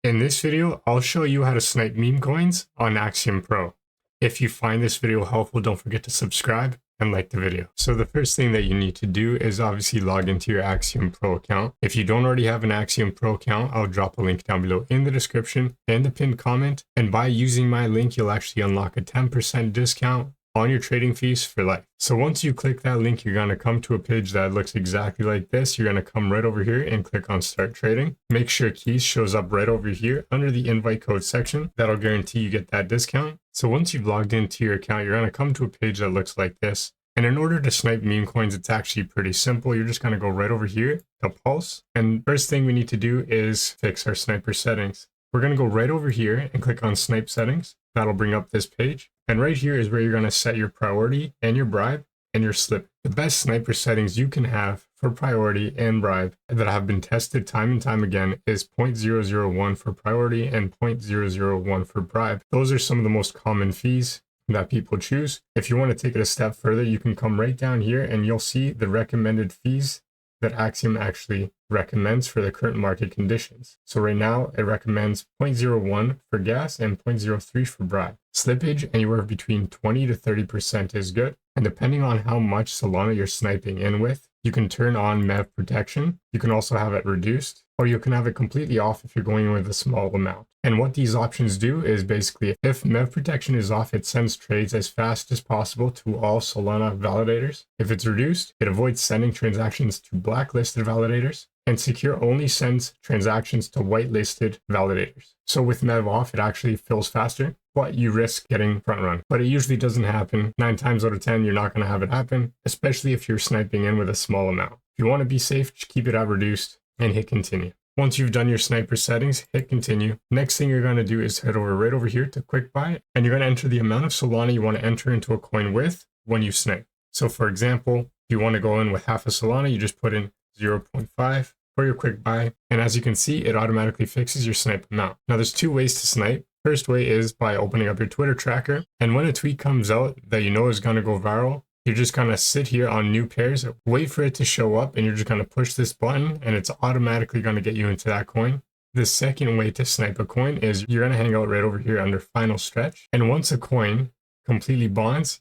In this video, I'll show you how to snipe meme coins on Axiom Pro. If you find this video helpful, don't forget to subscribe and like the video. So the first thing that you need to do is obviously log into your Axiom Pro account. If you don't already have an Axiom Pro account, I'll drop a link down below in the description and the pinned comment. And by using my link, you'll actually unlock a 10% discount on your trading fees for life. So once you click that link, you're going to come to a page that looks exactly like this. You're going to come right over here and click on start trading. Make sure keys shows up right over here under the invite code section. That'll guarantee you get that discount. So once you've logged into your account, you're going to come to a page that looks like this. And in order to snipe meme coins, it's actually pretty simple. You're just going to go right over here to Pulse. And first thing we need to do is fix our sniper settings. We're going to go right over here and click on snipe settings. That'll bring up this page. And right here is where you're going to set your priority and your bribe and your slip. The best sniper settings you can have for priority and bribe that have been tested time and time again is 0.001 for priority and 0.001 for bribe. Those are some of the most common fees that people choose. If you want to take it a step further, you can come right down here and you'll see the recommended fees that Axiom actually recommends for the current market conditions. So right now it recommends 0.01 for gas and 0.03 for bribe. Slippage anywhere between 20 to 30% is good. And depending on how much Solana you're sniping in with, you can turn on MEV protection. You can also have it reduced, or you can have it completely off if you're going in with a small amount. And what these options do is basically, if MEV protection is off, it sends trades as fast as possible to all Solana validators. If it's reduced, it avoids sending transactions to blacklisted validators, and secure only sends transactions to whitelisted validators. So with MEV off, it actually fills faster, but you risk getting front run. But it usually doesn't happen. 9 times out of 10, you're not going to have it happen, especially if you're sniping in with a small amount. If you want to be safe, just keep it at reduced and hit continue. Once you've done your sniper settings, hit continue. Next thing you're going to do is head right over here to quick buy, and you're going to enter the amount of Solana you want to enter into a coin with when you snipe. So for example, if you want to go in with half a Solana, you just put in 0.5 for your quick buy. And as you can see, it automatically fixes your snipe amount. Now there's 2 ways to snipe. First way is by opening up your Twitter tracker. And when a tweet comes out that you know is going to go viral, you're just going to sit here on new pairs, wait for it to show up, and you're just going to push this button and it's automatically going to get you into that coin. The second way to snipe a coin is you're going to hang out right over here under final stretch. And once a coin completely bonds,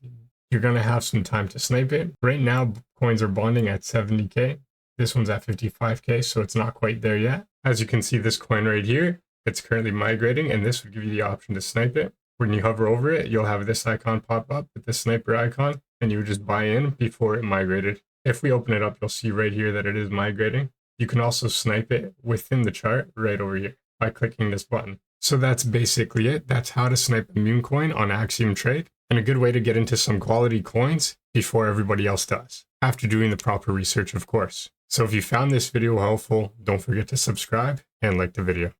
you're going to have some time to snipe it. Right now, coins are bonding at 70K. This one's at 55K, so it's not quite there yet. As you can see, this coin right here, it's currently migrating, and this would give you the option to snipe it. When you hover over it, you'll have this icon pop up with the sniper icon, and you would just buy in before it migrated. If we open it up, you'll see right here that it is migrating. You can also snipe it within the chart right over here by clicking this button. So that's basically it. That's how to snipe a meme coin on Axiom Trade, and a good way to get into some quality coins before everybody else does, after doing the proper research, of course. So if you found this video helpful, don't forget to subscribe and like the video.